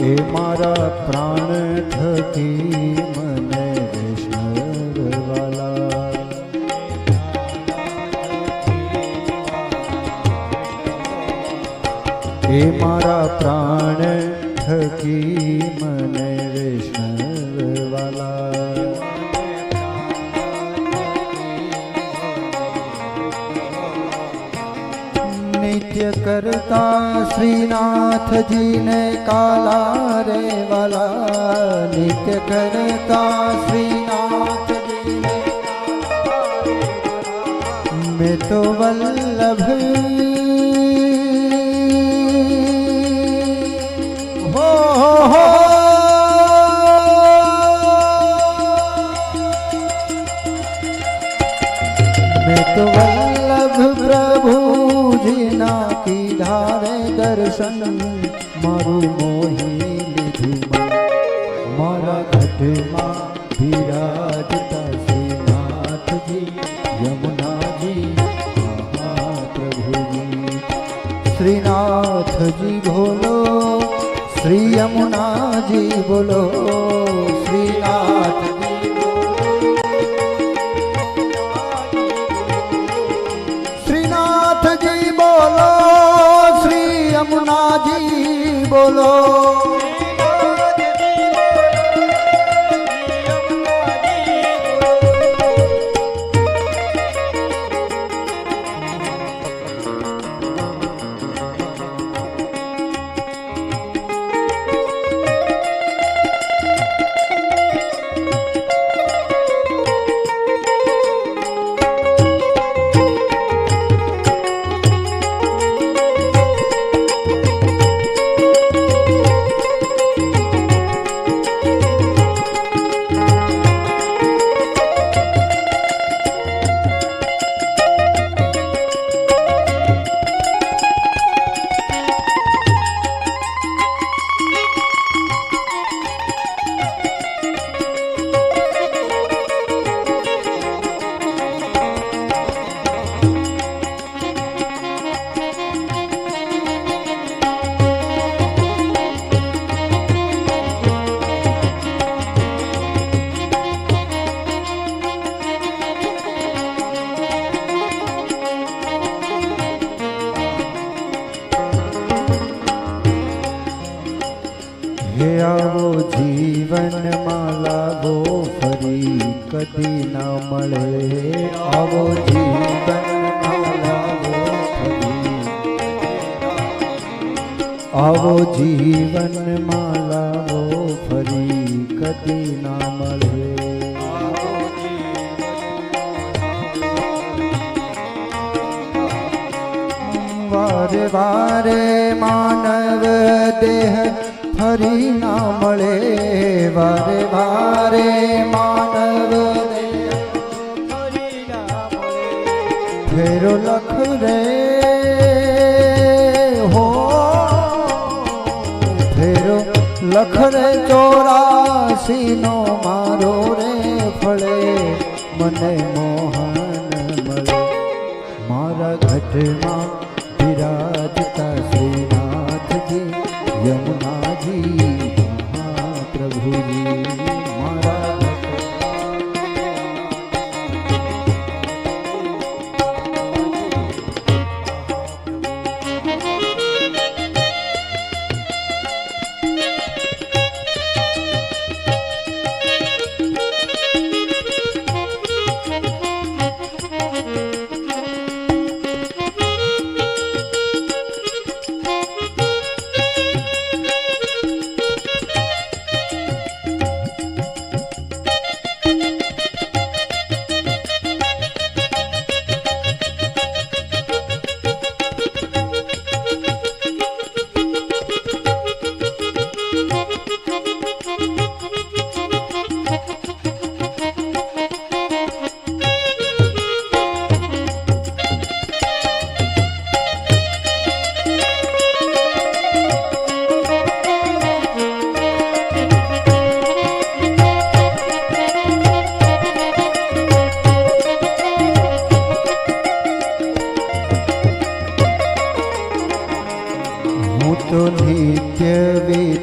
એ મારા પ્રાણ થકી મને વૈષ્ણવવાલા એ મારા પ્રાણ થકી મને વૈષ્ણવવાલા નિત્ય કરતા શ્રીનાથજી ને કાલા રે વાલા નિત્ય કરતા શ્રીનાથજી ને મેં તો વલ્લભ હો મેં તો વલ્લભ પ્રભુ જીના કીધા રે દર્શન મારું મોહી લીધું મારા ઘટમાં બિરાજતા શ્રીનાથજી યમુનાજી મહાપ્રભુજી શ્રીનાથજી બોલો શ્રી યમુનાજી બોલો શ્રીનાથજી શ્રીનાથજી બોલો શ્રી યમુનાજી બોલો હે આવો જીવનમાં લાગો ફરી કદી ના મળે આવો જીવનમાં લાગો ફરી આવો જીવનમાં લાગો ફરી કદી ના મળે વારે વારે માનવ દેહ ફરી ના મળે વારે વારે માનવ ફરી ના મળે ફેરો લખ રે હો ફેરો લખ રે 84 નો મારો રે ફળે મને મોહન મળે મારા ઘટમાં બિરાજતા શ્રીનાથજી યમુનાજી મહાપ્રભુજી મારા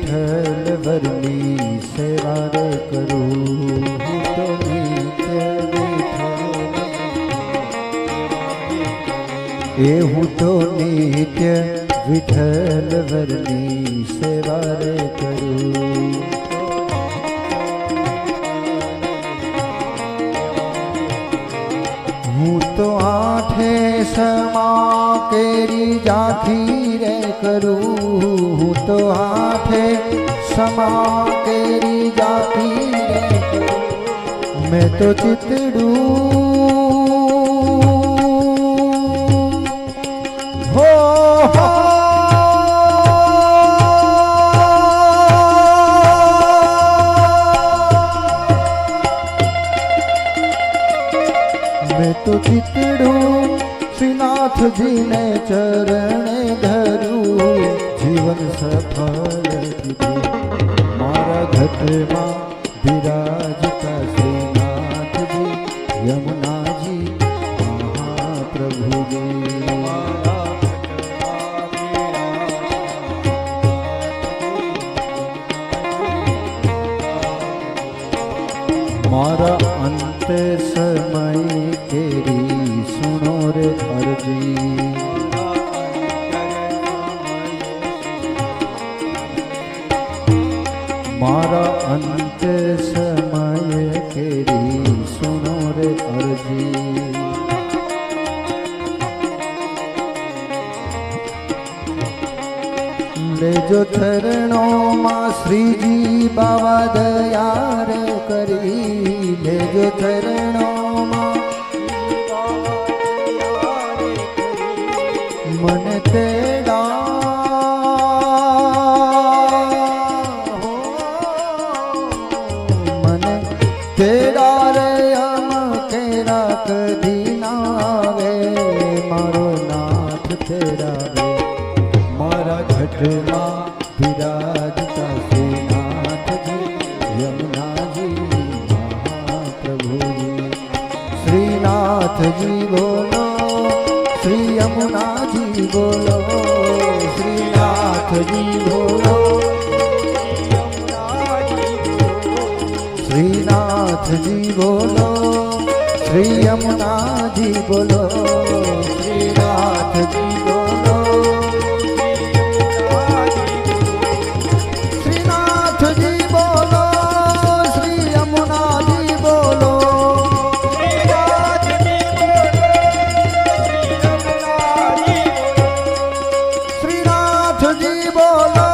વિઠ્ઠલ વરની સેવા રે કરું હું તો નિત્ય વિઠ્ઠલ એ હું તો નિત્ય વિઠ્ઠલ વરની સેવા રે કરું હું તો આઠે સમા કેરી જાખી રે કરું હું તો આઠે સમા કેરી જાખી રે કરું મેં તો ચિતડું હો मैं तो चितड़ूं श्रीनाथ जी ने चरणे धरूं जीवन सफल कीधुं मारा घटमां विराजता श्रीनाथ जी यमुना जी महाप्रभु जी मारा अंत समय केरी सुनो रे अर्जी मारा अंत समय केरी सुनो रे अर्जी लेजो चरणों मां श्रीजी बाबा दया रे करी लेजो चरणों मां मन तेड़ा हो मन तेड़ा रे हम केरा कदी ना वे मारो नाथ तेरा वे मारा घटमा विराजता श्रीनाथ जी यमुना जी महाप्रभु जी श्रीनाथ जी बोलो श्री यमुना जी बोलो श्रीनाथ जी बोलो श्रीनाथ जी बोलो श्री यमुना जी बोलो श्रीनाथ जी बोलो श्रीनाथ जी बोलो श्री यमुना जी बोलो श्रीनाथ जी बोलो